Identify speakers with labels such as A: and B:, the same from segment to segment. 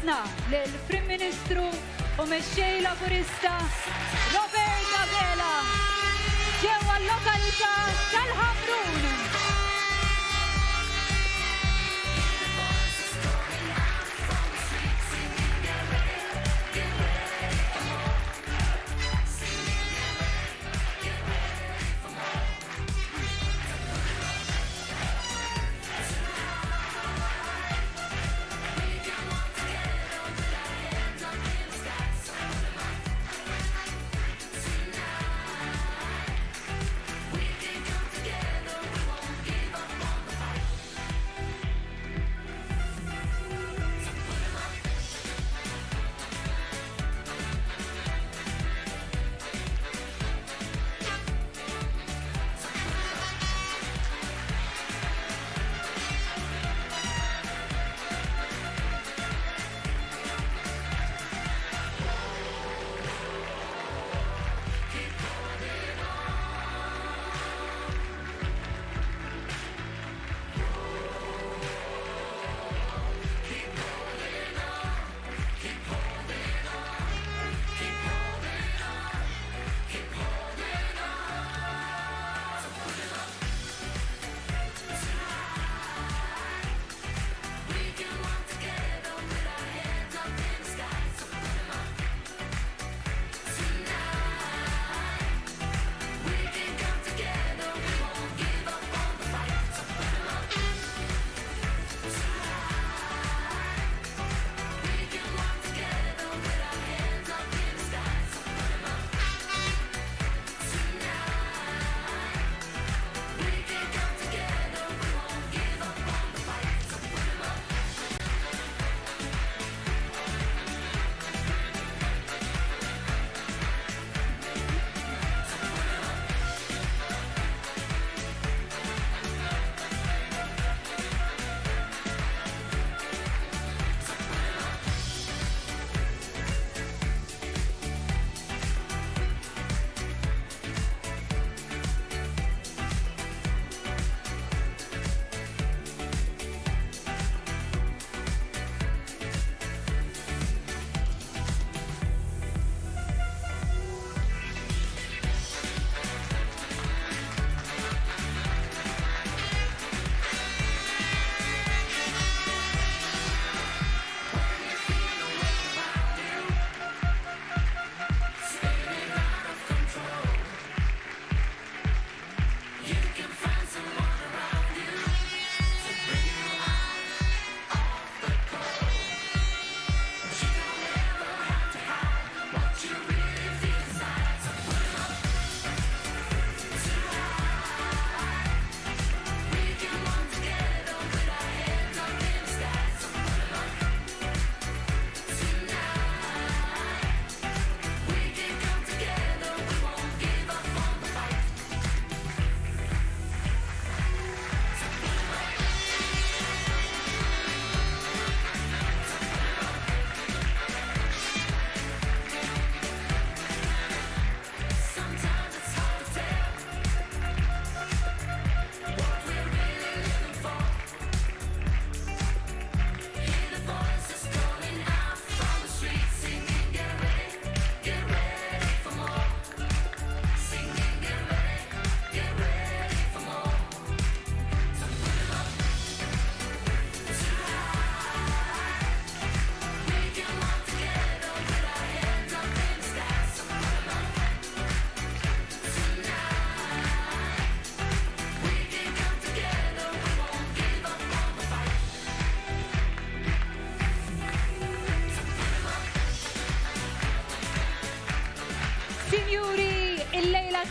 A: ħafna lill-Prim Ministru u mexxej Laburista Roberta Vela ġewwa l-lokalità tal-Ħamrun.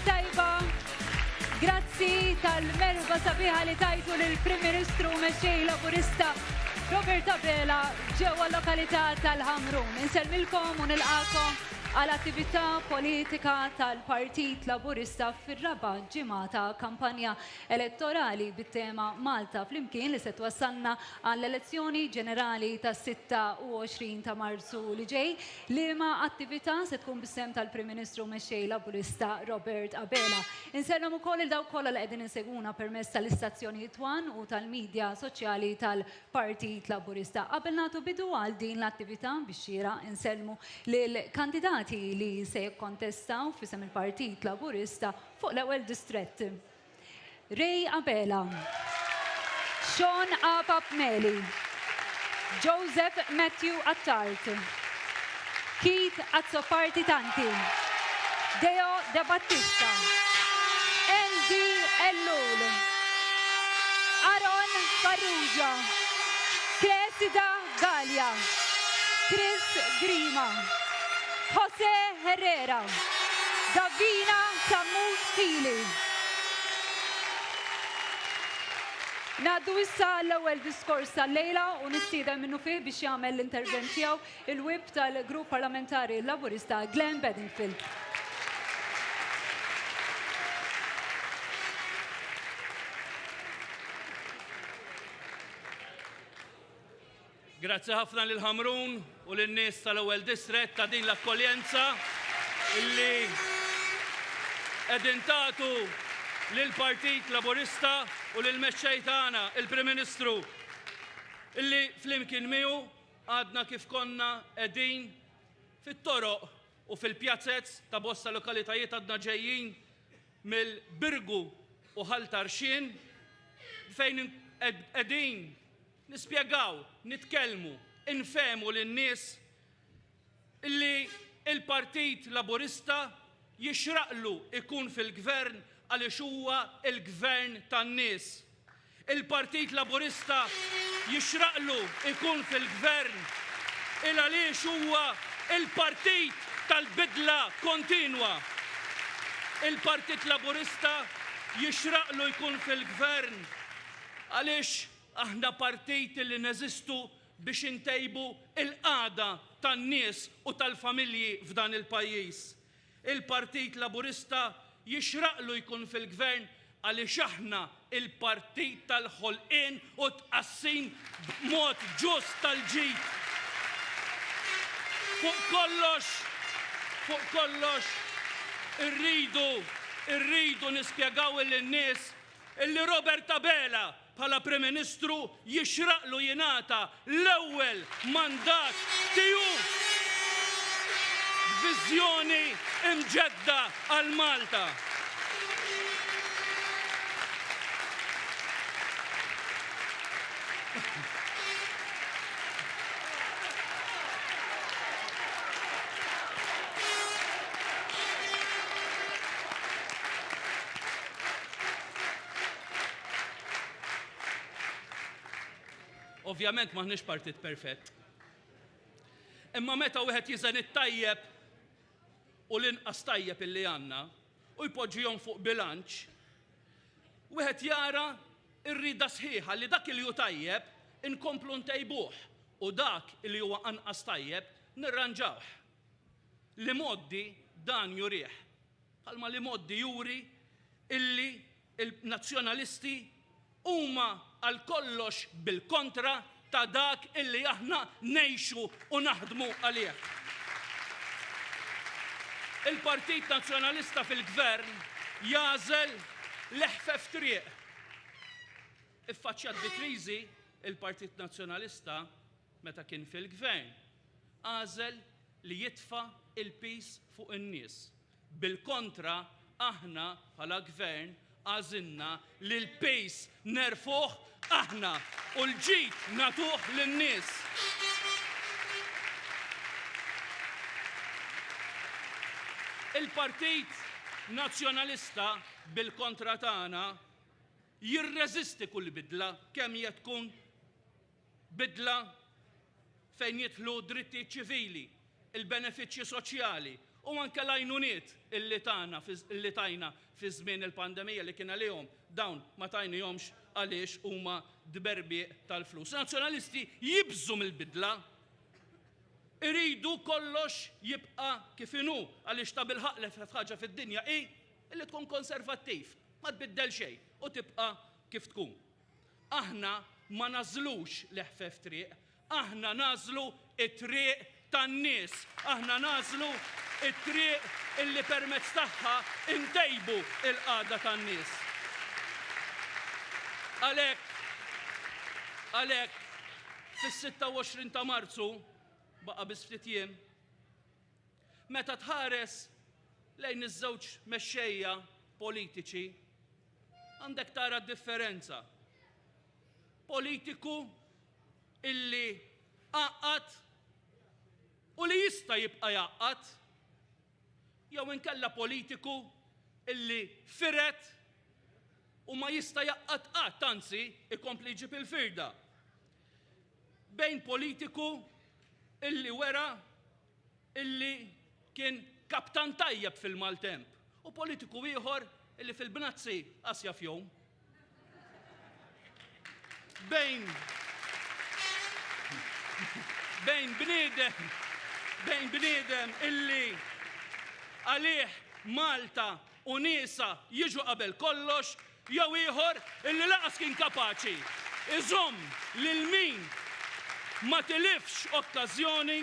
A: tajba. Grazzi tal-merba sabiħa li tajtu lill-Prim Ministru mexxej Laburista Roberta Vela ġewwa l-lokalità tal-Ħamrun. Inselmilkom u nilqakom għall-attività politika tal-Partit Laburista fir-raba' ġimgħa ta' kampanja elettorali bit-tema Malta flimkien li se twassalna għall-elezzjoni ġenerali tas-26 ta' Marzu li ġej. Liema attività se tkun bis-sem tal-Prim Ministru mexxej Laburista Robert Abela. Insellem ukoll il dawk kollha li qegħdin insegwuna permezz tal-istazzjonijiet One u tal-midja soċjali tal-Partit Laburista. Qabel nagħtu bidu għal din l-attività biex xira insellmu lil kandidati li se jikkontestaw f'isem il-Partit Laburista fuq l-ewwel distrett. Ray Abela, Sean Apap Meli, Joseph Matthew Attart, Keith Azzopardi Tanti, Deo De Battista, Andy Ellul, Aaron Farrugia, Cressida Gallia, Chris Grima, Jose Herrera, Davina Samut Fili. Naddu issa l-ewwel diskors tal-lejla u nistieden minnu fih biex jagħmel l-intervent tiegħu il-whip tal-Grupp Parlamentari Laburista Glenn Bedingfield.
B: Grazzi ħafna lil Ħamrun u lin-nies tal-ewwel distrett ta' din l-akkoljenza illi qegħdin tagħtu lill-Partit Laburista u lill-mexxej tagħna, il-Prim Ministru, illi flimkien miegħu għadna kif konna qegħdin fit-toroq u fil-pjazzezz ta' bosta lokalitajiet għadna ġejjin mill-Birgu u Ħaltarxien fejn qegħdin nispjegaw, nitkellmu, infehmu lin-nies illi il-Partit Laburista jixraqlu ikun fil-gvern għaliex huwa il-gvern tan-nies. Il-Partit Laburista jixraqlu ikun fil-gvern għaliex huwa il-partit tal-bidla kontinwa. Il-Partit Laburista jixraqlu jkun fil-gvern għaliex aħna partit li neżistu biex intejbu il-qagħda tan-nies u tal-familji f'dan il-pajjiż. Il-Partit Laburista jixraqlu jkun fil-gvern għaliex aħna il-partit tal-ħolqien u tqassim b'mod ġust tal-ġid. Fuq kollox, irridu nispjegaw lin-nies illi Robert Abela bħala Prim Ministru jixraqlu jingħata l-ewwel mandat tiegħu b'viżjoni imġedda għal Malta. Ovvjament maħniex partit perfett. Imma meta wieħed jiżen it-tajjeb u l-inqas tajjeb illi għandna u jpoġġihom fuq bilanċ, wieħed jara r-rieda sħiħa li dak li hu tajjeb inkomplu ntejbuh u dak li huwa anqas tajjeb nirranġawh. Li moddi dan jurih. Bħalma li moddi juri illi il-nazzjonalisti huma għal kollox bil-kontra ta' dak illi aħna ngħixu u naħdmu għalih. Il-Partit Nazzjonalista fil-Gvern jażel leħfef triq. Iffaċċjat bi kriżi il-Partit Nazzjonalista meta kien fil-Gvern għażel li jitfa' il-pis fuq in-nies. Bil-kontra aħna bħala Gvern għażilna li l-pejs nerfuh aħna u l-ġid nagħtuh lin-nies. Il-Partit Nazzjonalista bil-kontra tagħna jirreżisti kull bidla kemm hija tkun bidla fejn jidħlu drittijiet ċivili, il-benefiċċji soċjali u anke l-għajnuniet illi tajna fi żmien il-pandemija li kien għalihom dawn ma tajnihomx għaliex huma dberbieq tal-flus. Nazzjonalisti jibżu mill-bidla iridu kollox jibqa' kif inhu għaliex ta' bilħaq li ħaġa fid-dinja illi tkun konservattiv, ma tbiddel xejn u tibqa' kif tkun. Aħna ma nażlux l-ħfef triq, aħna nażlu it-triq tan-nies, aħna nażlu it-triq illi permezz tagħha intejbu il-qagħda tan-nies. Għalhekk fis-26 ta' Marzu baqa' biss ftit jiem, meta tħares lejn iż-żewġ mexxejja politiċi, għandek tara differenza. Politiku illi għaqqat u li jista' jibqa' jaqqat, jew inkella politiku illi firet u ma jista' jaqqat qatt, anzi ikompli jġib il-firda. Bejn politiku illi wera illi kien kaptan tajjeb fil-maltemp u politiku ieħor illi fil-bnazzi qasja fjom. Bejn bniedem illi għalih Malta u niesa jiġu qabel kollox, jew ieħor illi laqas kien kapaċi iżomm lil min ma tilifx okkażjoni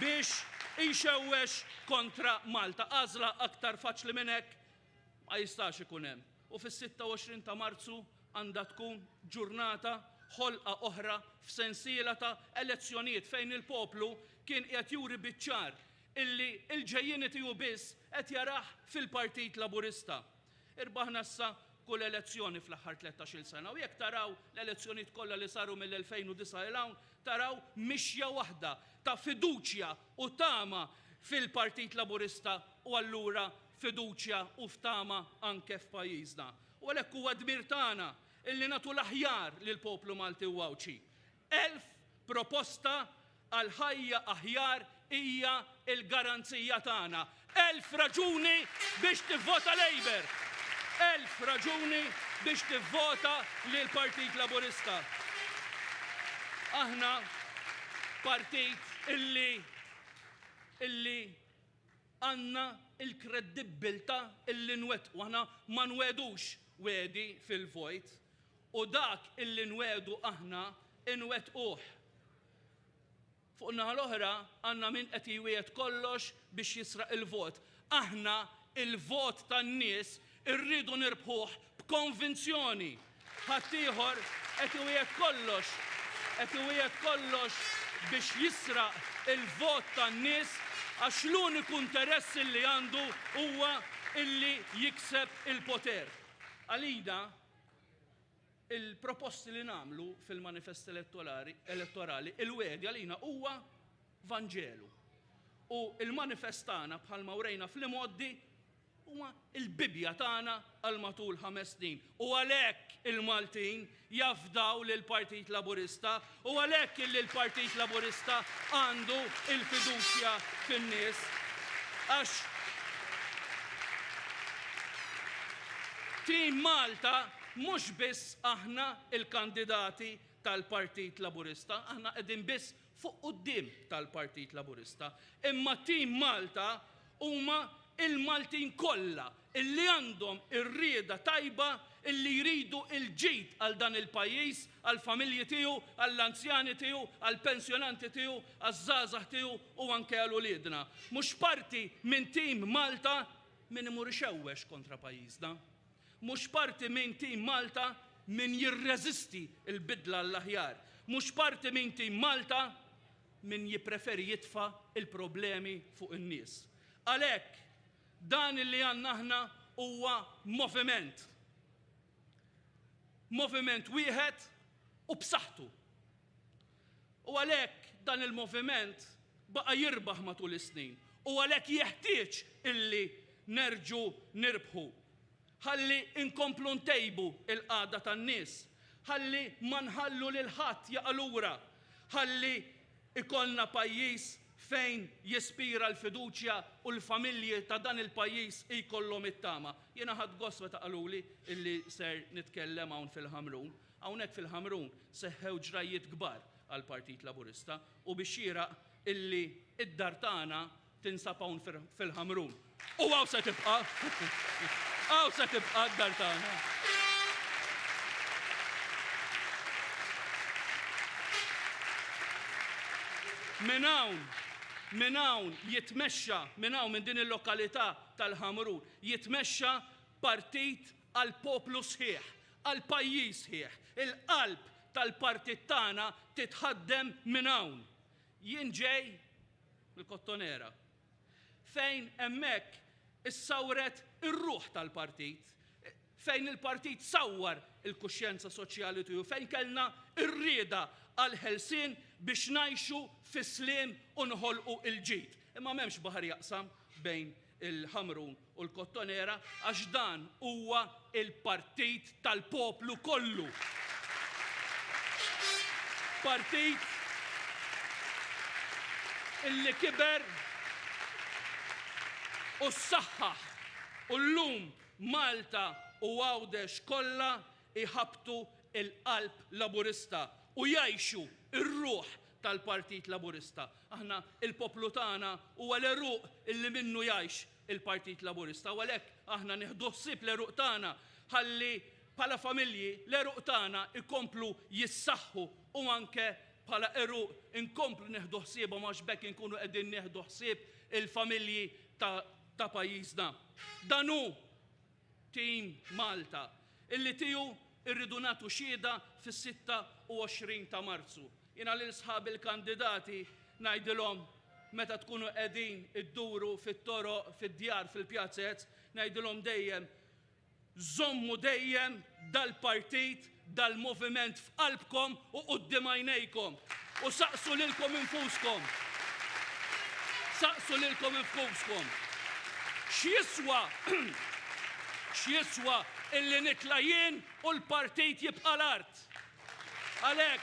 B: biex ixewwex kontra Malta. Għażla aktar faċli minn hekk ma jistax ikun hemm. U fis-26 ta' Marzu għandha tkun ġurnata ħolqa oħra f'sensiela ta' elezzjonijiet fejn il-poplu kien qed juri biċ-ċar illi l-ġejjieni tiegħu biss qed jarah fil-Partit Laburista. Irbaħna issa kull elezzjoni fl-aħħar 13-il sena u jekk taraw l-elezzjonijiet kollha li saru mill-2009 il hawn taraw mixja waħda ta' fiduċja u tama fil-Partit Laburista u allura fiduċja u ftama anke f'pajjiżna. U għalhekk huwa dmir tagħna illi nagħtu l-aħjar lill-poplu Malti u Wawċi. 1000 proposta għal ħajja aħjar hija l-garanzija tagħna. 1000 raġuni biex tivvota Labour. 1000 raġuni biex tivvota lil Partit Laburista. Aħna partit illi għandna il-kredibilta illi nwettqu. Aħna ma nwedux wedi fil-vojt u dak illi nwedu aħna inwettquh. Fuq naħa l-oħra għandna min qed jwiegħed kollox biex jisraq il-vot. Aħna il-vot tan-nies irridu nirbħuh b'konvinzjoni. Ħadd ieħor qed iwieħed kollox biex jisraq il-vot tan-nies għax l-uniku interess li għandu huwa illi jikseb il-poter. Għalina il-proposti li nagħmlu fil-manifest elettorali il-wedi għalina huwa Vanġelu. U il-manifest tagħna bħalma wrejna fl-imoddi huwa il-bibja tagħna għal matul 5 snin. U għalhekk il-Maltin jafdaw lill-Partit Laburista u għalhekk il-Partit Laburista għandu il-fiduċja fin-nies għax Tim Malta mhux biss aħna il-kandidati tal-Partit Laburista, aħna qegħdin biss fuq quddiem tal-Partit Laburista, imma Tim Malta huma il-Maltin kollha illi għandhom ir-rieda tajba illi jridu il-ġid għal dan il-pajjiż, għal familji tiegħu, għall-anzjani tiegħu, għall-pensjonanti tiegħu, għaż-żgħażagħ tiegħu u anke għal uliedna. Mhux parti minn Tim Malta min imur ixewwex kontra pajjiżna. Mhux parti minn Tim Malta min jirreżisti l-bidla l-aħjar. Mhux parti minn Tim Malta min jippreferi jitfa' il-problemi fuq in-nies. Għalhekk dan illi għandna aħna huwa moviment. Moviment wieħed u b'saħħtu. U għalhekk dan il-moviment baqa' jirbaħ matul is-snin. U għalhekk jeħtieġ illi nerġu nirbħu. Ħalli inkomplu ntejbu il-qagħda tan-nies, ħalli ma nħallu lil ħadd jaqa' lura, ħalli ikollna pajjiż fejn jispira l-fiduċja u l-familji ta' dan il-pajjiż jkollhom it-tama. Jiena ħadd gost meta qaluli illi ser nitkellem hawn fil-Ħamrun. Hawnhekk fil-Ħamrun seħħew ġrajiet kbar għall-Partit Laburista u biex xieraq illi id-dar tagħna tinsab hawn fil-Ħamrun. U għaw se tibqa'. Għaw se tibqa' d-dar tagħna. Minn hawn jitmexxa minn hawn minn din il-lokalità tal-Ħamrun jitmexxa partit għal poplu sħiħ, għal pajjiż sħiħ. Il-qalb tal-partit tagħna titħaddem minn hawn. Jien ġej mill-Kottonera fejn hemmhekk issawret ir-ruħ tal-partit, fejn il-partit sawwar il-kuxjenza soċjali tiegħu, fejn kellna r-rieda għal ħelsien biex ngħixu fis-sliem u nħolqu l-ġid. Imma m'hemmx baħar jaqsam bejn il-Ħamrun u l-Kottonera għax dan huwa il-partit tal-poplu kollu. Partit illi kiber u s-saħħaħ u llum Malta u Għawdex kollha iħabtu il-qalb Laburista u jgħixu ir-ruħ tal-Partit Laburista. Aħna il-poplu tagħna huwa l-eruq illi minnu jgħix il-Partit Laburista. U għalhekk aħna nieħdu ħsieb l-eruq tagħna ħalli bħala familji l-eruq tagħna ikomplu jissaħħu u anke bħala eruq inkomplu nieħdu ħsiebhom għax bekk inkunu qegħdin nieħdu ħsieb il-familji ta' pajjiżna. Dan hu tim Malta illi tiegħu irridu nagħtu xhieda fis-26 ta' Marzu. Jiena lil sħabi l-kandidati ngħidilhom meta tkunu qegħdin idduru fit-toroq, fid-djar, fil-pjazzett, ngħidilhom dejjem żommu dejjem dal-partit, dal-moviment f'qalbkom u quddiem għajnejkom u saqsu lilkom infuskom. Saqsu lilkom infuskom. X'jiswa illi nitla' jien u l-partit jibqa' l-art. Għalhekk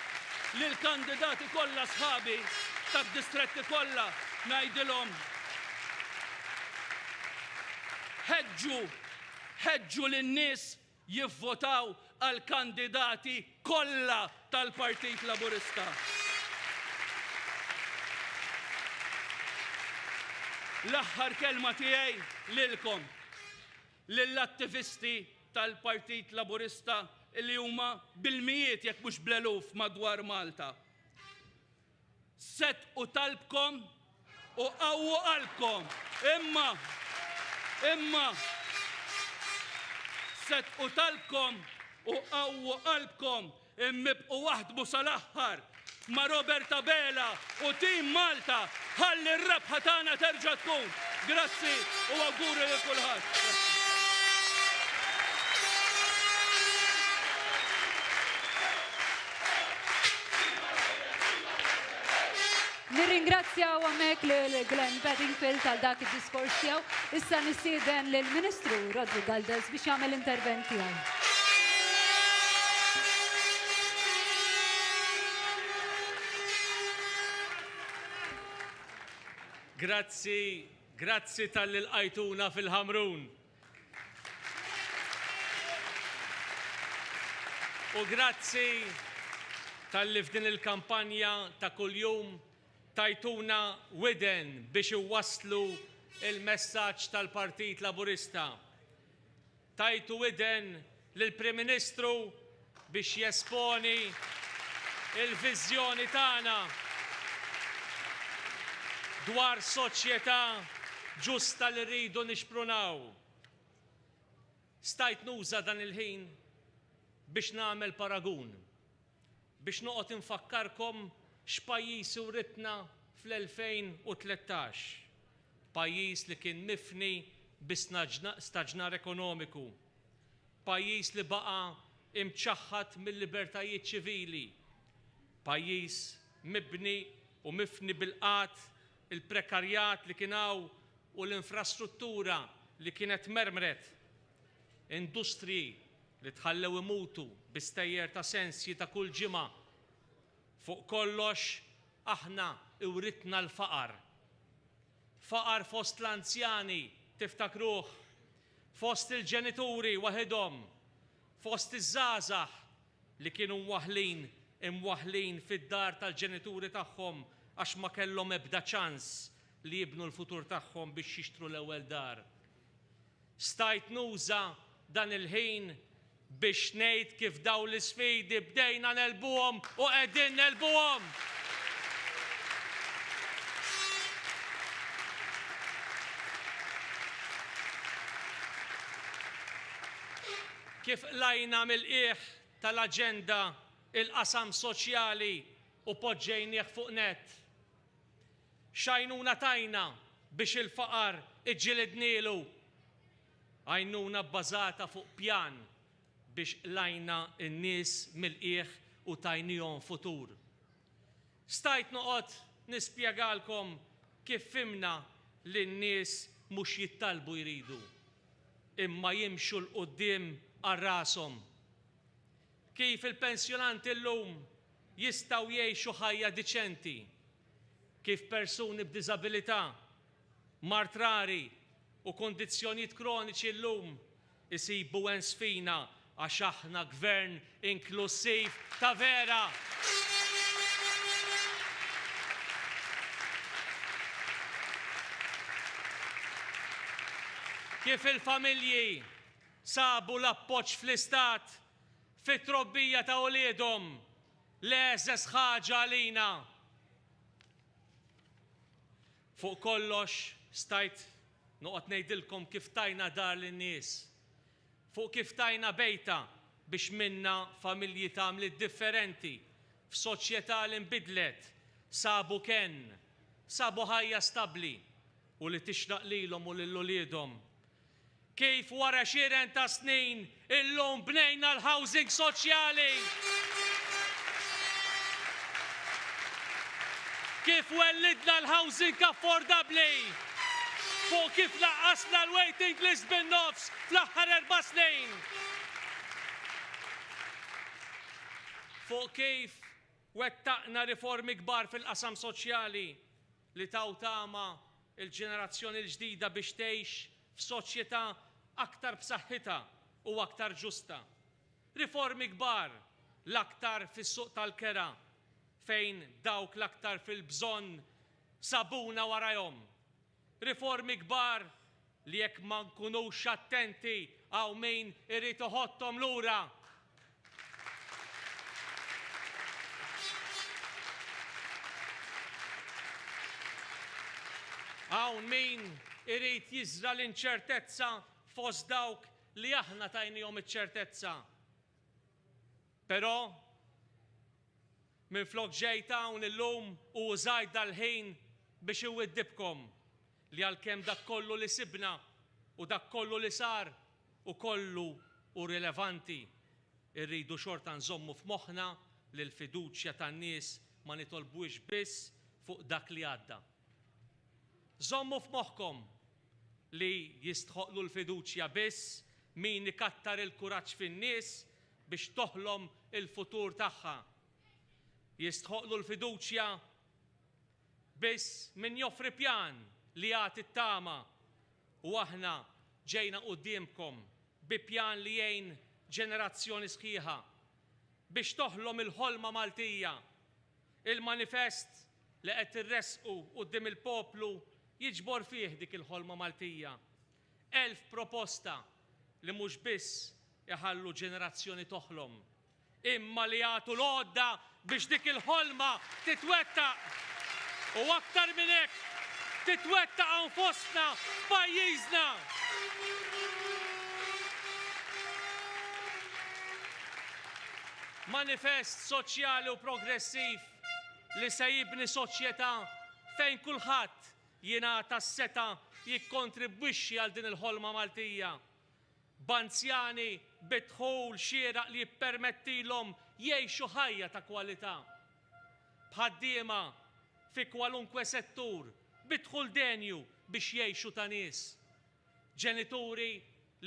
B: lill-kandidati kollha sħabi tad-distretti kollha ngħidilhom ħeġġu lin-nies jivvotaw għal kandidati kollha tal-Partit Laburista. L-aħħar kelma tiegħi lilkom, lill-attivisti tal-Partit Laburista li huma bil-mijiet jekk mhux bl-eluf madwar Malta. Settqu talbkom u qawwu qalbkom. Imma settqu talbkom u qawwu qalbkom immibqu waħdmu sal-aħħar ma' Roberta Bela u tim Malta ħalli r-rebħa tagħna terġa' tkun. Grazzi u awguri lil kulħadd.
A: Nirringrazzjaw għamek l-Glenn Bedingfield għal dak id-diskors tiegħu. Issa nistieden lill-Ministru Rodri Galdes biex jagħmel intervent tiegħu.
C: Grazzi tal-ilqajtuna fil-Ħamrun. U grazzi tal-li f'din il-kampanja ta' kuljum tajtuna widen biex iwasslu il-messaġġ tal-Partit Laburista. Tajtu widen lill-Prim Ministru biex jesponi il-viżjoni tagħna dwar soċjetà ġusta li rridu nixprunaw. Stajt nuża dan il-ħin biex nagħmel paragun, biex noqgħod infakkarkom x'pajjiż uritna fl-2013. Pajjiż li kien mifni bi staġnar ekonomiku. Pajjiż li baqa' imċaħħad mill-libertajiet ċivili. Pajjiż mibni u mifni bil-qatt, il-prekarjat li kien hawn u l-infrastruttura li kienet mermret. Industriji li tħallew imutu bistejjer ta' sensji ta' kull ġimgħa. Fuq kollox aħna iwritna l-faqar. Faqar fost l-anzjani tiftakruh, fost il-ġenituri waħedhom, fost iż-żgħażagħ li kienu imwaħħlin fid-dar tal-ġenituri tagħhom għax ma kellhom ebda ċans li jibnu l-futur tagħhom biex jixtru l-ewwel dar. Stajt nuża dan il-ħin biex ngħid kif daw l-isfidi bdejna nelbuhom u qegħdin nelbuhom. Kif lajna mill-qiegħ tal-aġenda il-qasam soċjali u poġġejnieh fuq net. X'għajnuna tajna biex il-faqar iġġielidnielu. Għajnuna bbażata fuq pjan biex lajna n-nies mill-qiegħ u tajnihom futur. Stajt noqgħod nispjegalkom kif fimna li n-nies mhux jittalbu jridu, imma jimxu l-qudiem għar-rashom. Kif il-pensjonanti llum jistgħu jgħixu ħajja diċenti, kif persuni b'diżabilità, mart rari u kondizzjonijiet kroniċi llum isibu sfina għax aħna gvern inklusiv ta' vera. Kif il-familji sabu l-appoġġ fl-istat fit-trobbija ta' uliedhom l-eżes ħaġa għalina. Fuq kollox stajt noqgħod ngħidilkom kif tajna dar lin-nies. Fuq kif tajna bejta biex minna familji tagħmliet differenti f'soċjetà li nbidlet sabu ken, sabu ħajja stabbli u li tixraq lilhom u lil uliedhom. Kif wara xieren ta' snin illum bnejna l-housing soċjali. Kif wellidna l-housing affordabli. Fuq kif laqqasna l-waiting list bin-nofs fl-aħħar 4 snin. Fuq kif wettaqna riformi kbar fil-qasam soċjali li taw tama il-ġenerazzjoni l-ġdida biex tgħix f'soċjetà aktar b'saħħitha u aktar ġusta. Riformi kbar l-aktar fis-suq tal-kera fejn dawk l-aktar fil-bżonn sabuna warahom. Riformi kbar li jekk ma nkunux attenti hawn min irid iħotthom lura. Hawn min irid jiżra l-inċertezza fost dawk li aħna tajnihom iċ-ċertezza. Però minflok ġejt hawn illum u użajt dal-ħin biex iwiddibkom li għalkemm dak kollu li sibna u dak kollu li sar u kollu u rilevanti irridu xorta nżommu f'moħħna li l-fiduċja tan-nies ma nitolbux biss fuq dak li għadda. Żommu f'moħħkom li jistħoqlu l-fiduċja biss min ikattar il-kuraġġ fin-nies biex toħlom il-futur tagħha. Jistħoqlu l-fiduċja biss min joffri pjan li jagħti t-tama u aħna ġejna qudiemkom bi pjan li jgħin ġenerazzjoni sħiħa biex toħlom il-ħolma Maltija. Il-manifest li qed irresqu quddiem il-poplu jiġbor fih dik il-ħolma Maltija. 1000 proposta li mhux biss iħallu ġenerazzjoni toħlom, imma li jagħtu l-għodda biex dik il-ħolma titwettaq. U aktar minn hekk titwettaq anfosna f'pajjiżna. Manifest soċjali u progressiv li se jibni soċjetà fejn kulħadd jingħata s-seta jikkontribwixxi għal din il-ħolma Maltija. B'anzjani bidħul xieraq li jippermettilhom jgħixu ħajja ta' kwalità. B'ħaddiema fi kwalunkwe settur bidħul denju biex jgħixu ta' nies. Ġenituri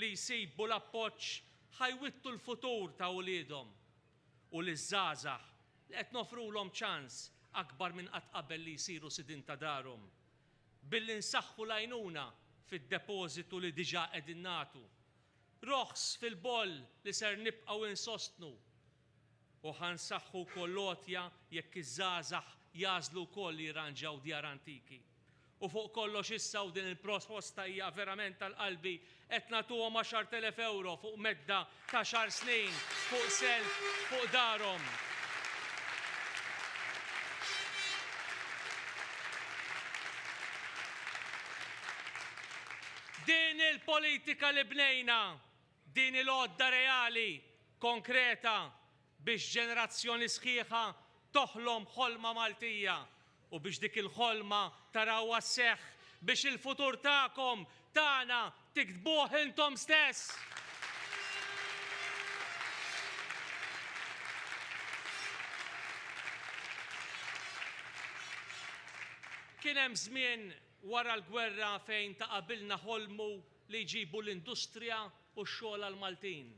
C: li jsibu l-appoġġ ħajwittu l-futur ta' uliedhom. U l-żgħażagħ li qed nofrulhom ċans akbar minn qatt qabel li jsiru sidin ta' darhom. Billi nsaħħu l-għajnuna fid-depożitu li diġà qegħdin nagħtu. Roħs fil-boll li ser nibqgħu insostnu. U ħansaħħu wkoll lotja jekk iż-żgħażagħ jażlu wkoll li jirranġaw djar antiki. U fuq kollox issa u din il-proposta hija verament tal-qalbi qed nagħtuhom 10,000 euro fuq medda ta' 10 snin fuq self fuq darhom. Din il-politika li bnejna, din il-għodda reali, konkreta, biex ġenerazzjoni sħiħa toħlom ħolma Maltija u biex dik il-ħolma tarawha sseħħ biex il-futur tagħkom tagħna tiktbuh intom stess. Kien hemm żmien wara l-gwerra fejn ta' qabilna ħolmu li jġibu l-industrija u x-xogħol għall-Maltin.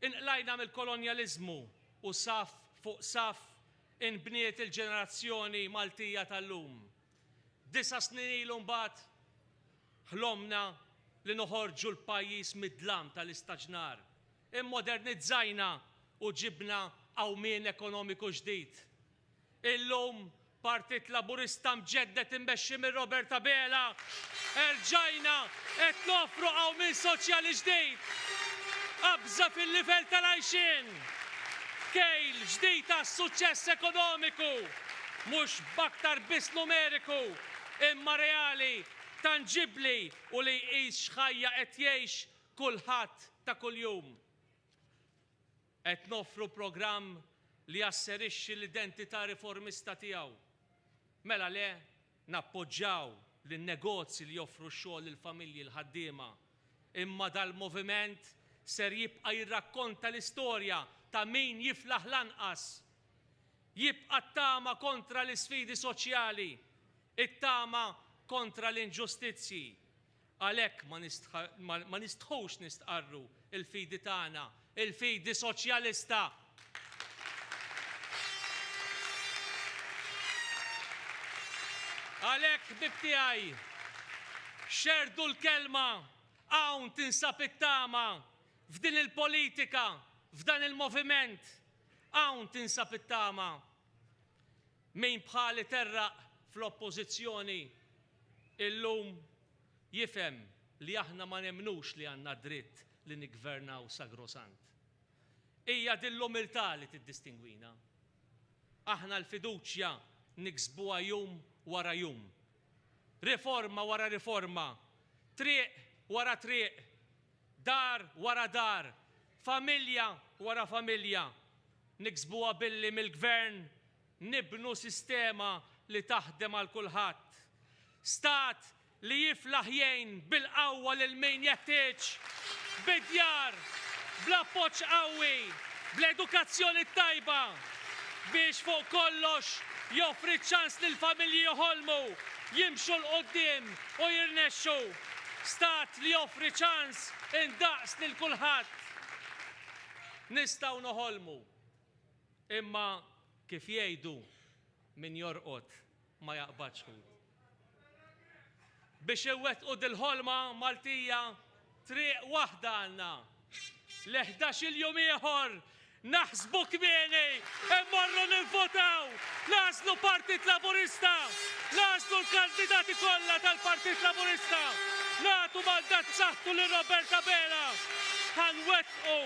C: Inqlajna mill-kolonjaliżmu u saf fuq saf inbniet il-ġenerazzjoni Maltija tal-lum. 9 snin ilu mbagħad ħlomna li noħorġu l-pajjiż mid-dlam tal-istaġnar. Immodernizzajna u ġibna għawmien ekonomiku ġdid. Illum Partit Laburista mġeddet immexxi minn Roberta Bela, erġajna qed nofru għawmien soċjali ġdid. Qabża fil-livell tal-għajxin. Kejl ġdid għas-suċċess ekonomiku, mhux b'aktar biss numeriku, imma reali, tanġibli u li jqis x'ħajja qed jgħix kulħadd ta' kuljum. Qed nofru programm li jasserixxi l-identità riformista tiegħu. Mela le nappoġġjaw lin-negozji li joffru x-xogħol lill-familji l-ħaddiema. Imma dal-moviment ser jibqa' jirrakkonta l-istorja ta' min jiflaħ lanqas. Jibqa' t-tama kontra l-isfidi soċjali, it-tama kontra l-inġustizzji. Għalhekk ma nistħux nistqarru il-fidi tagħna, il-fidi soċjalista. Għalhekk ħbib tiegħi, xerdu l-kelma, hawn tinsab it-tama f'din il-politika, f'dan il-moviment, hawn tinsab it-tama. Min bħali terraq fl-oppożizzjoni illum jifhem li aħna ma nemnux li għandna dritt li niggvernaw sagrosant. Hija din l-umiltà li tiddistingwina. Aħna l-fiduċja niksbuha jum wara jum. Riforma wara riforma, triq wara triq, dar wara dar, familja wara familja. Niksbuha billi mill-gvern nibnu sistema li taħdem għal kulħadd. Stat li jiflaħ jgħin bil-qawwa lil min jeħtieġ, bid-djar, bl-appoġġ qawwi, bl-edukazzjoni tajba, biex fuq kollox joffri ċans lil familji joħolmu, jimxu l-qoddim u jirnexxu. Stat li joffri ċans indaqs lil kulħadd. Nistgħu noħolmu, imma kif jgħidu min jorqod ma jaqbadx ħud. Biex iwettqu dil-ħolma Maltija triq waħda għandna. L-11 jum ieħor naħsbu kmieni, immorru nivvotaw, nażlu Partit Laburista, nażlu l-kandidati kollha tal-Partit Laburista, nagħtu mandat b'saħħtu lil Roberta Bela. Ħanwettqu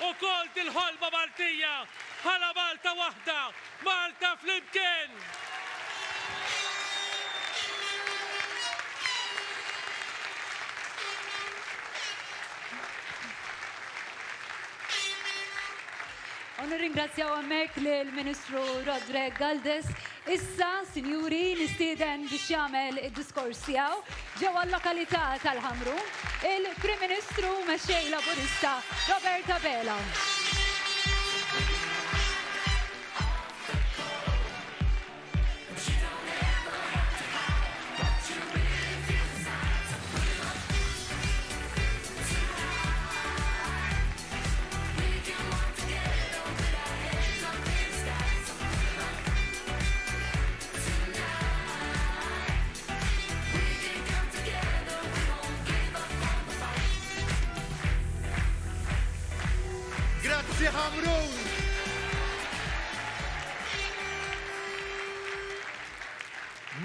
C: ukoll dil-ħolma Maltija bħala Malta waħda, Malta flimkien.
A: U nirringrazzjaw hemmhekk lill-Ministru Rodreg Galdes. Issa, sinjuri, nistieden biex jagħmel id-diskors tiegħu ġewwa l-lokalità tal-Ħamru il-Prim Ministru mexxej Laburista Roberta Bela.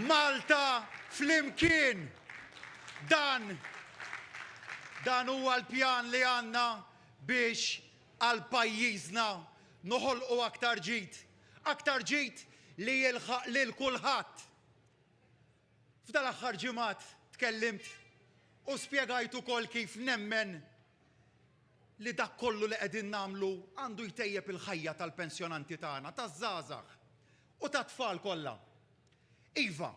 D: Malta flimkien. Dan huwa l-pjan li għandna biex għal pajjiżna noħolqu aktar ġid li jilħaq lil kulħadd. F'dan l-aħħar ġimgħat tkellimt u spjegajt ukoll kif nemmen li dak kollu li qegħdin nagħmlu għandu jtejjeb il-ħajja tal-pensjonanti tagħna, taż-żgħażagħ u tat-tfal kollha. Iva,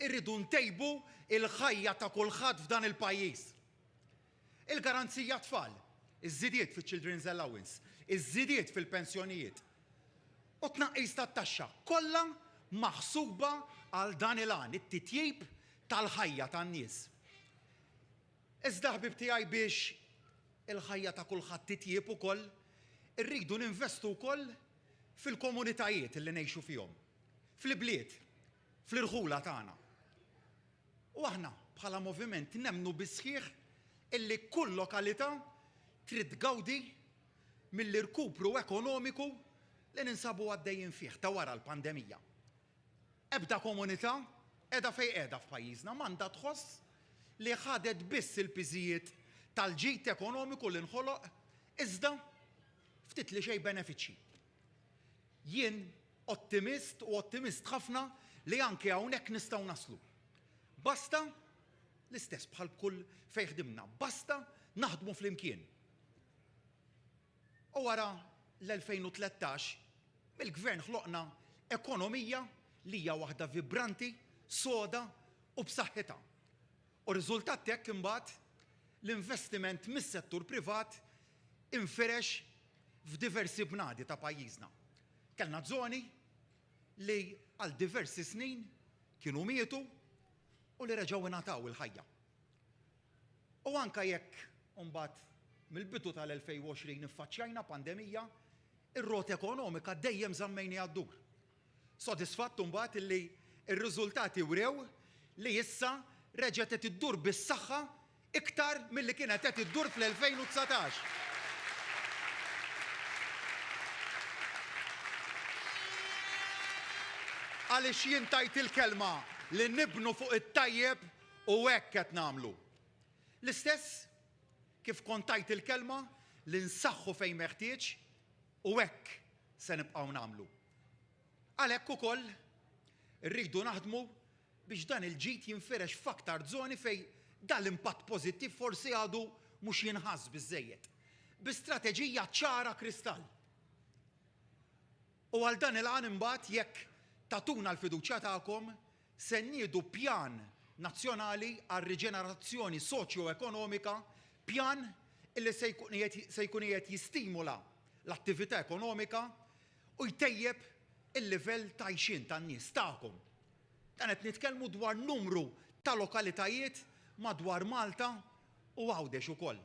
D: irridu ntejbu il-ħajja ta' kulħadd f'dan il-pajjiż. Il-garanzija tfal, iż-żidiet fiċ-Children's Allowance, iż-żidiet fil-pensjonijiet u tnaqqis tat-taxxa kollha maħsuba għal dan il-għan, it-titjib tal-ħajja tan-nies. Iżda ħbib tiegħi biex il-ħajja ta' kulħadd titjieb ukoll, irridu ninvestu wkoll fil-komunitajiet li ngħixu fihom, fl-bliet, fl-irħula tagħna. U aħna bħala moviment nemmnu bisħieħ illi kull lokalità trid tgawdi mill-irkupru ekonomiku li ninsabu għaddejjin fih ta' wara l-pandemija. Ebda komunità qiegħda fejn qiegħda f'pajjiżna m'għandha tħoss li ħadet biss il-piżijiet tal-ġid ekonomiku li nħoloq iżda ftit li xejn benefiċċji. Jien ottimist ħafna li anke hawnhekk nistgħu naslu. Basta l-istess bħal kull fejn ħdimna, basta naħdmu flimkien. U wara l-2013 mill-gvern ħloqna ekonomija li hija waħda vibranti, soda u b'saħħitha. U riżultat hekk imbagħad l-investiment mis-settur privat inferex f'diversi bnadi ta' pajjiżna. Kellna żoni li għal diversi snin kienu mietu u li reġgħu ingħataw il-ħajja. U anke jekk imbagħad mill-bidu tal-2020 iffaċċjajna pandemija, ir-rota ekonomika dejjem żammejni għad-dur. Sodisfatt imbagħad illi r-riżultati wrew li issa reġgħet qed iddur bis-saħħa iktar milli kienet qed iddur fl-2019. Għaliex jien tajt il-kelma li nibnu fuq it-tajjeb u hekk qed nagħmlu. L-istess kif kont tajt il-kelma li nsaħħu fejn meħtieġ u hekk se nibqgħu nagħmlu. Għalhekk ukoll irridu naħdmu biex dan il-ġid jinferex f'aktar żoni fejn dan l-impatt pożittiv forsi għadu mhux jinħass biżżejjed. Bi strateġija ċara kristall. U għal dan il-għan imbagħad jekk tatuna l-fiduċja tagħkom se nniedu pjan nazzjonali għal riġenerazzjoni soċjo-ekonomika, pjan illi se jkun qiegħed jistimula l-attività ekonomika u jtejjeb il-livell ta' għajxin tan-nies tagħkom. Dan qed nitkellmu dwar numru ta' lokalitajiet madwar Malta u Għawdex ukoll.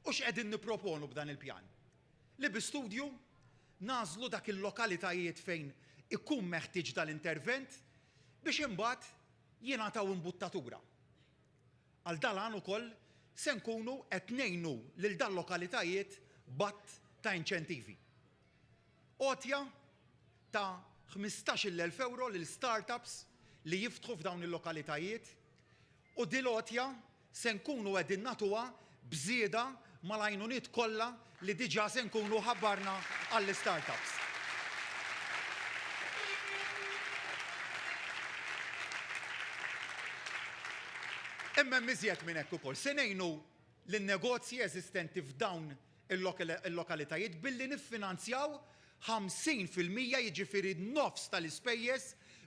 D: U x'qegħdin nipproponu b'dan il-pjan? Li bi studju nażlu dak il-lokalitajiet fejn ikun meħtieġ dal-intervent biex imbagħad jingħataw imbuttatura. Għal dan ukoll se nkunu qed ngħinu lil dan lokalitajiet batt ta' inċentivi. Għotja ta' 15,000 euro lil startups li jiftħu f'dawn il-lokalitajiet u dil-għotja se nkunu qegħdin nagħtuha bżieda mal-għajnuniet kollha li diġà se nkunu ħabbarna għall-startups. Imma miżjed minn hekk ukoll se ngħinu lin-negozji eżistenti f'dawn il-lokalitajiet billi niffinanzjaw 50% jiġifieri nofs tal-ispejjeż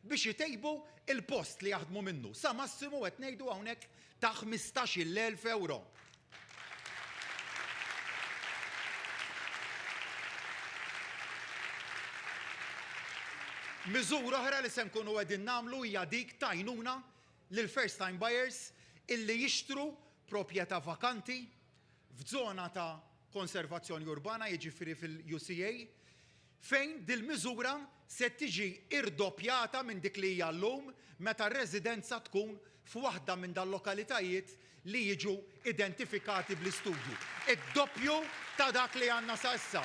D: biex itejbu il-post li jaħdmu minnu. Sa massimu qed ngħidu hawnhekk ta' 15,000 euro. Miżura oħra li se nkunu qegħdin nagħmlu hija dik ta' għajnuna lil first time buyers illi jixtru proprjetà vakanti f'żona ta' konservazzjoni urbana, jiġifieri fil-UCA, fejn dil-miżura se tiġi irdoppjata minn dik li hija llum meta r-residenza tkun f'waħda minn dal-lokalitajiet li jiġu identifikati bl-istudju. Id-doppju ta' dak li għandna sa issa.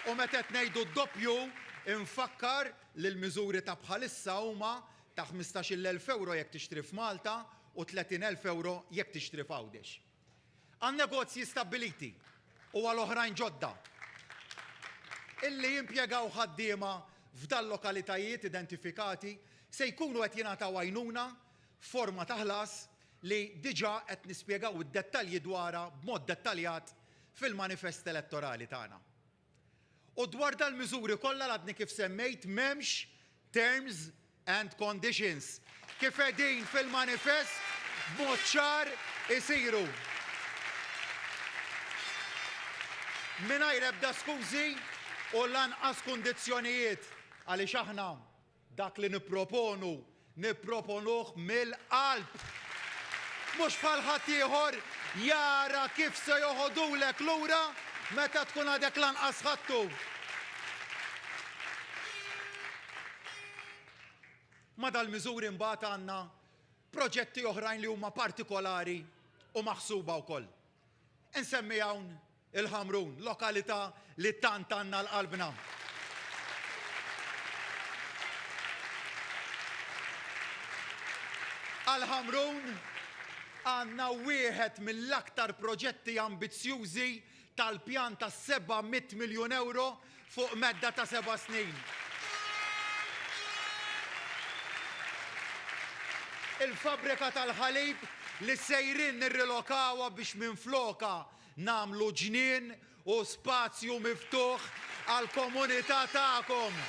D: U meta qed ngħidu d-doppju Infakkar li l-miżuri ta' bħalissa huma ta' 15,000 euro jekk tixtri f'Malta u 30,000 euro jekk tixtri f'Għawdex. Għan negozji stabiliti u għal oħrajn ġodda illi jimpjegaw ħaddiema f'dal lokalitajiet identifikati se jkunu qed jingħataw għajnuna forma ta' ħlas li diġà qed nispjegaw id-dettalji dwarha b'mod dettaljat fil-manifest elettorali tagħna. U dwar dal-miżuri kollha għadni kif semmejt m'hemmx terms and conditions kif qegħdin fil-manifest b'mod ċar isiru. Mingħajr ebda skużi u lanqas kundizzjonijiet għaliex aħna dak li nipproponuh mill-qalb. Mhux bħal ħadd ieħor jara kif se joħodulek lura meta tkun għadek lanqas ħadtu. Ma dal-miżuri mbagħad għandna proġetti oħrajn li huma partikolari u maħsuba wkoll. Insemmi hawn il-Ħamrun, lokalità li tant għandna l-qalbna. Għal-Ħamrun għandna wieħed mill-aktar proġetti ambizzjużi tal-pjan ta' 700 miljun euro fuq medda ta' 7 snin. Il-fabrika tal-ħalib li sejrin nirrilokawha biex minfloka nagħmlu ġnien u spazju miftuħ għall-komunità tagħkom.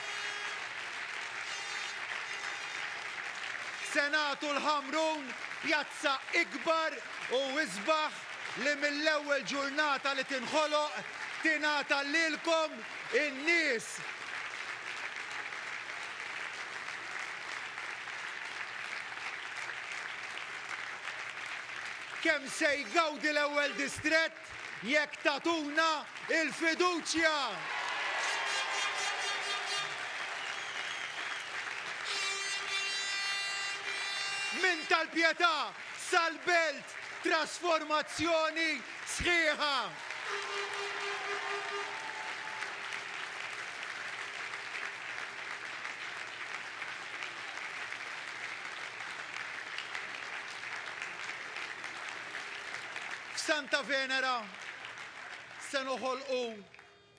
D: Senatu l-Ħamrun pjazza ikbar u isbaħ li mill-ewwel ġurnata li tinħoloq tingħata lilkom in-nies. Kemm se jgawdi l-ewwel distrett jekk tatuna il-fiduċja. Min tal-Pjetà sal-Belt trasformazzjoni sħiħa. Santa Venera se noħolqu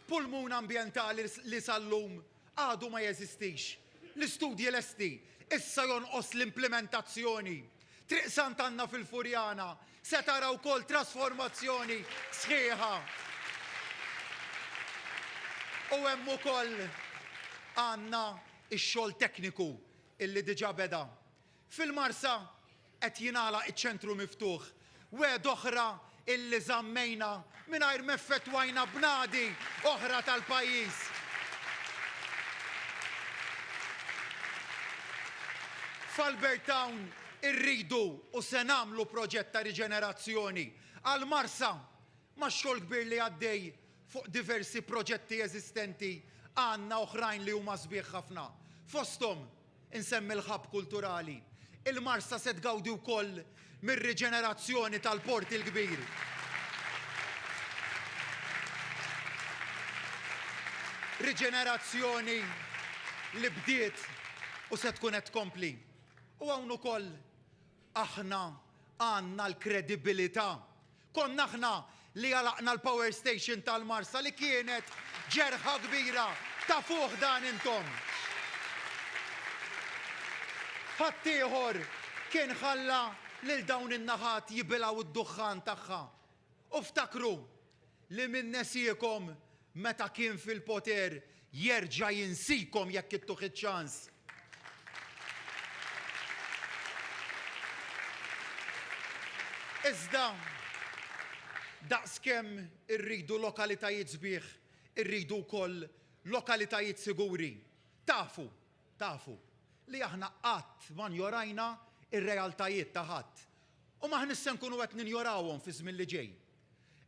D: pulmun ambjentali li sal-lum għadu ma jeżistix. L-istudji lesti, issa jonqos l-implementazzjoni. Triq Sant'Anna fil-Furjana se taraw wkoll trasformazzjoni sħiħa. U hemm ukoll għandna x-xogħol tekniku illi diġà beda. Fil-Marsa qed jingħalaq iċ-ċentru miftuħ. Wed oħra illi żammejna mingħajr meffettwajna bnadi oħra tal-pajjiż. F'Albert Town irridu u se nagħmlu proġett ta' riġenerazzjoni. Għal-Marsa ma' xogħol kbir li għaddej fuq diversi proġetti eżistenti għandna oħrajn li huma sbieħ ħafna. Fosthom insemmi l-ħabb kulturali. Il-Marsa se tgawdi wkoll mir-riġenerazzjoni tal-port il-kbir. Riġenerazzjoni li bdiet u se tkun qed tkompli. U hawn ukoll aħna għandna l-kredibilità. Konna aħna li għalaqna l-Power Station tal-Marsa li kienet ġerħa kbira ta' fuq dan intom. Ħadd ieħor kien ħalla lil dawn in-naħat jibilgħu d-duħħan tagħha. U ftakru li minn nesiekom meta kien fil-poter jerġa' jinsikom jekk ittuħ iċ-ċans. Iżda daqskemm irridu lokalitajiet sbieħ, irridu wkoll lokalitajiet siguri. Tafu li aħna qatt ma njorajna ir-realtajiet ta' ħadd. U ma ħnissa nkunu qed ninjorawhom fi żmien li ġej.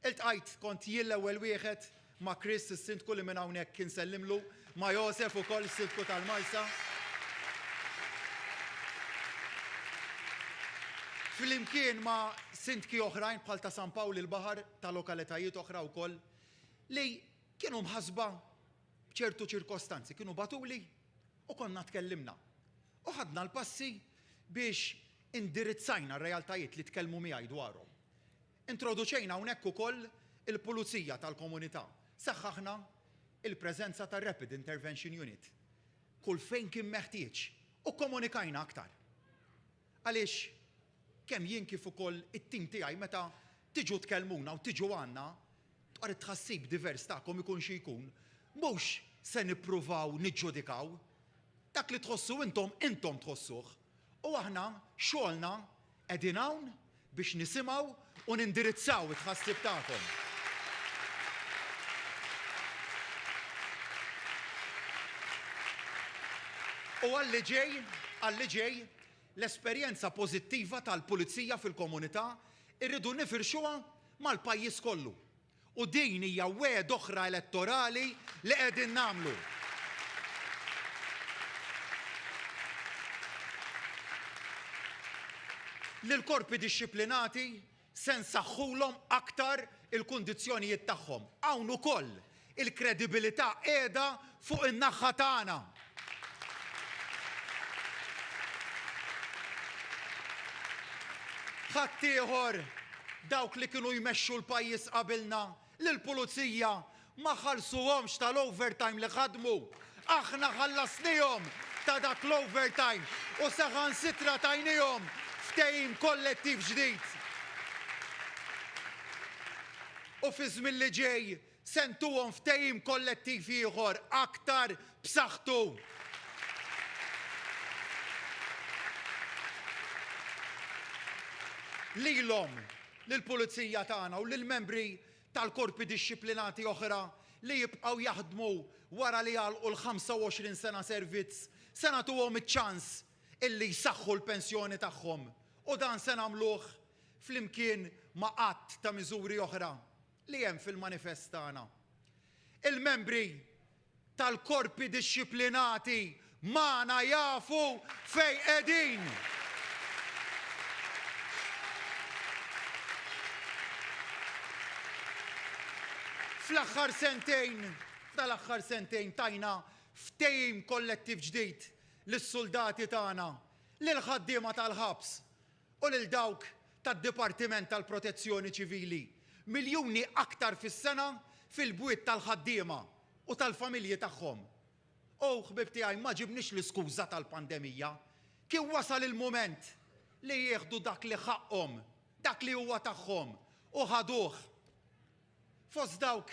D: Iltqajt kont jien l-ewwel wieħed ma' Chris is-sindku li minn hawnhekk kien sellimlu, ma' Josef ukoll is-sindku tal-Marsa. Flimkien ma' sindki oħrajn bħal ta' San Pawl il-Baħar ta' lokalitajiet oħra wkoll li kienu mħasba b'ċertu ċirkostanzi kienu batuli u konna tkellimna. U ħadna l-passi biex indirizzajna r-realtajiet li tkellmu miegħi dwarhom. Introduċejna hawnhekk ukoll il-Pulizija tal-Komunità. Saħħaħna il-preżenza tar-Rapid Intervention Unit. Kull fejn kien meħtieġ u komunikajna aktar. Għaliex kemm jien kif ukoll it-tim tiegħi meta tiġu tkellmuna u tiġu għandna dwar it-tħassib divers tagħkom ikun xi jkun, mhux se nippruvaw niġġudikaw. Dak li tħossu intom tħossuh. U aħna xogħolna qegħdin hawn biex nisimgħu u nindirizzaw it-tħassib tagħkom. U għalli ġej l-esperjenza pożittiva tal-Pulizija fil-komunità irridu nifirxuha mal-pajjiż kollu. U din hija wegħed oħra elettorali li qegħdin nagħmlu. Lill-korpi dixxiplinati se nsaħħulhom aktar il-kundizzjonijiet tagħhom. Hawn ukoll il-kredibilità qiegħda fuq in-naħa tagħna. Ħadd ieħor dawk li kienu jmexxu l-pajjiż qabilna lill-pulizija ma ħallsuhomx tal-overtime li ħadmu. Aħna ħallasnihom ta' dak l-overtime u saħansitra tajnihom ftehim kollettiv ġdid. U fi żmien li ġej se ntuhom ftehim kollettiv ieħor aktar b'saħħtu. Lilhom, lill-pulizija tagħna u lill-membri tal-korpi dixxiplinati oħra li jibqgħu jaħdmu wara li jagħlqu l-25 sena servizz se nagħtuhom iċ-ċans illi jsaħħu l-pensjoni tagħhom. U dan se nagħmluh flimkien ma' qatt ta' miżuri oħra li hemm fil-manifest tagħna. Il-membri tal-korpi dixxiplinati magħna jafu fejn qegħdin. Fl-aħħar sentejn tajna ftehim kollettiv ġdid lis-soldati tagħna, lill-ħaddiema tal-ħabs u lil dawk tad-Dipartiment tal-Protezzjoni Ċivili. Miljuni aktar fis-sena fil-bwiet tal-ħaddiema u tal-familji tagħhom. U ħbib tiegħi ma ġibniex l-iskuża tal-pandemija. Kien wasal il-mument li jieħdu dak li ħaqhom, dak li huwa tagħhom u ħaduh. Fost dawk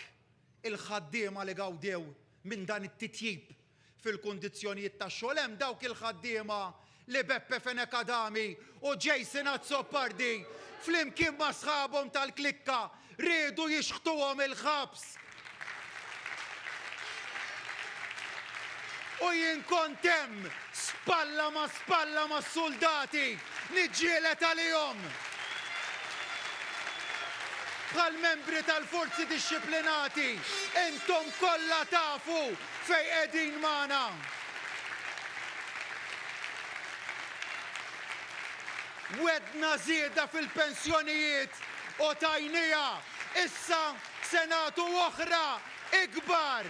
D: il-ħaddiema li gawdew minn dan it-titjib fil-kundizzjonijiet tax-xogħol hemm dawk il-ħaddiema li Beppe Fenekadami u Jason Azzopardi flimkien ma' sħabhom tal-klikka riedu jixħtuhom il-ħabs. U jien kont hemm spalla ma' soldati niġġieled għalihom. Bħal-membri tal-forzi dixxiplinati, intom kollha tafu fejn qegħdin magħna. Wedna żieda fil-pensjonijiet u tajnija, issa se nagħtu oħra ikbar.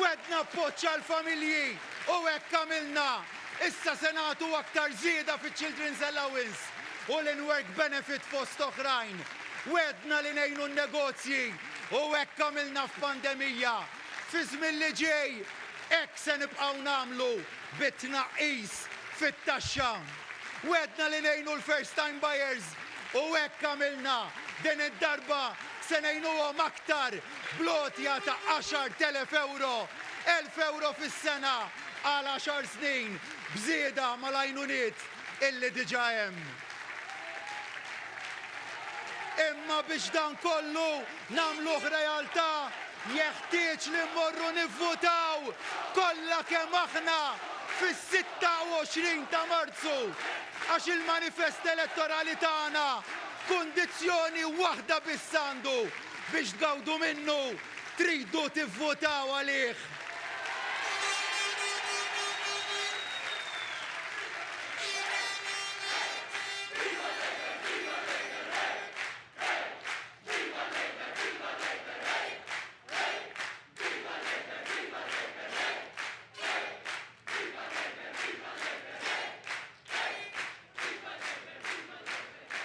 D: Wedna appoġġ għall-familji u hekk għamilna. Issa se nagħtu aktar żieda fiċ-Children's Allowance u l-in-work benefit fost oħrajn. Wedna li ngħinu n-negozji u hekk għamilna f'pandemija. Fi żmien li ġej hekk se nibqgħu nagħmlu bit-tnaqqis fit-taxxa. Wedna li ngħinu l-first time buyers u hekk għamilna. Din id-darba se ngħinuhom aktar blotja ta' 10,000 euro, 1,000 euro fis-sena għal 10 snin bżieda mal-għajnuniet illi diġà hemm. Imma biex dan kollu nagħmluh realtà jeħtieġ li mmorru nivvutaw kollha kemm aħna fis-26 ta' Marzu għax il-manifest elettorali tagħna kundizzjoni waħda biss għandu biex tgawdu minnu tridu tivvutaw għalih.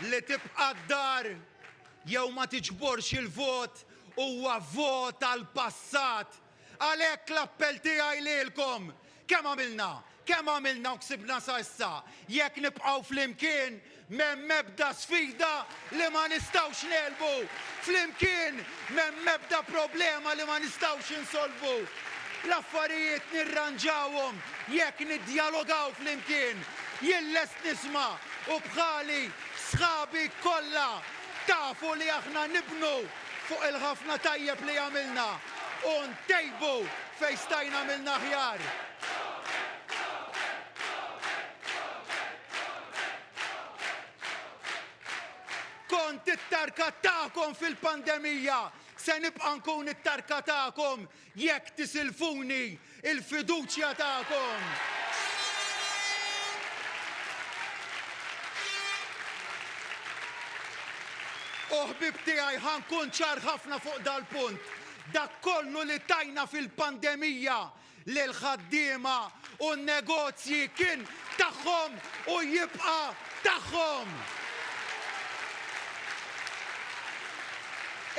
D: li tibqa' d-dar jew ma tiġborx il-vot huwa vot għall-passat. Għalhekk l-appell tiegħi lilkom kemm għamilna u ksibna sa issa. Jekk nibqgħu flimkien m'hemm ebda sfida li ma nistgħux nelbu. Flimkien m'hemm ebda problema li ma nistgħux insolvu. L-affarijiet nirranġawhom jekk niddjalogaw flimkien. Jien lest nisma' u bħali sħabi kollha tafu li aħna nibnu fuq il-ħafna tajjeb li għamilna u ntejbu fejn stajna għamilna aħjar. Kont it-tarka tagħkom fil-pandemija, se nibqa' nkun it-tarka tagħkom jekk tisilfuni il-fiduċja tagħkom. Ħbib tiegħi ħankun ċar ħafna fuq dal-punt. Dak kollu li tajna fil-pandemija lil ħaddiema u n-negozji kien tagħhom u jibqa' tagħhom.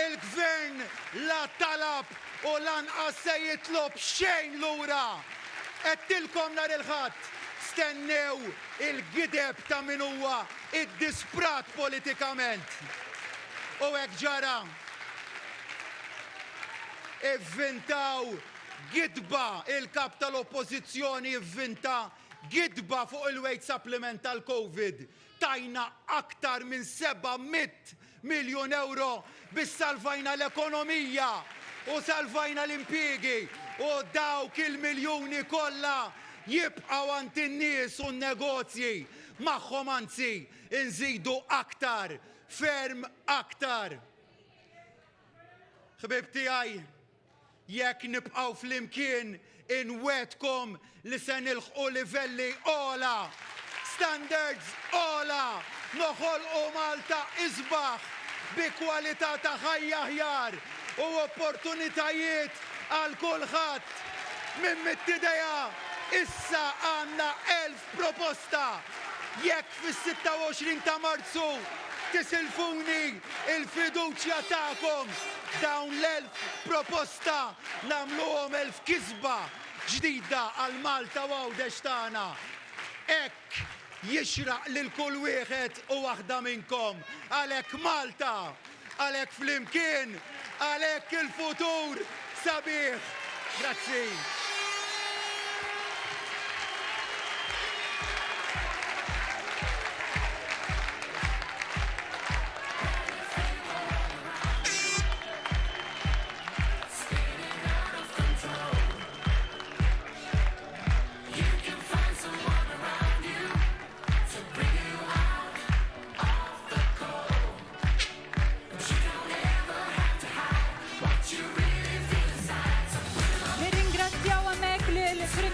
D: Il-gvern la talab u lanqas se jitlob xejn lura. Qedtilkom nhar il-ħadd stennew il-gideb ta' min huwa id-disprat politikament. U hekk ġara. Ivvintaw gidba il-kap tal-oppożizzjoni ivvinta gidba fuq il-weight supplement tal-Covid. Tajna aktar minn 700 miljun euro bis salvajna l-ekonomija u salvajna l-impjiegi u dawk il-miljuni kollha jibqgħu għand in-nies u n-negozji magħhom anzi inżidu aktar, ferm aktar. Ħbib tiegħi, jekk nibqgħu flimkien inwedkom li se nilħqu livelli ola, standards ola, noħolqu Malta isbaħ bi kwalità ta' ħajja aħjar u opportunitajiet għal kulħadd. Minn mit-tidea issa għandna 1000 proposta. Jekk fis-26 ta' Marzu tisilfuni il-fiduċja tagħkom, dawn l-1000 proposta nagħmluhom 1000 kisba ġdida għal Malta u għawdex tagħna. Hekk jixraq lil kull wieħed u waħda minnkom. Għalhekk Malta, għalhekk flimkien, għalhekk il-futur sabiħ. Grazzi.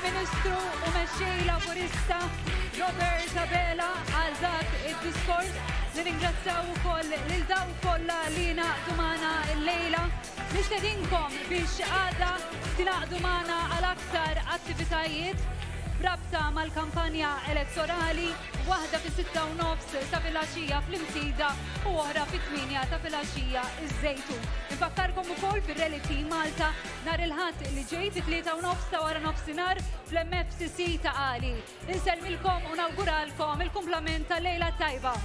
A: Ministru u mexxej Laburista Robert Sabela għal dak id-diskors. Nirringrazzjaw ukoll lil dawn kollha li naqdu magħna llejla. Nistedinkom biex għada tingħaqdu magħna għal aktar attivitajiet b'rabta mal-kampanja elettorali, waħda fis-6:30 ta' filgħaxija fl-Imsida u oħra fit-8 ta' filgħaxija iż-Żejtun. Nfakkarkom ukoll fir-Rally Team Malta nhar il-ħadd li ġej fit-3:30 ta' wara nofsinhar fl-MFCC ta' Qali. Insellmilkom u nawguralkom il-kumplament tal-lejla tajba.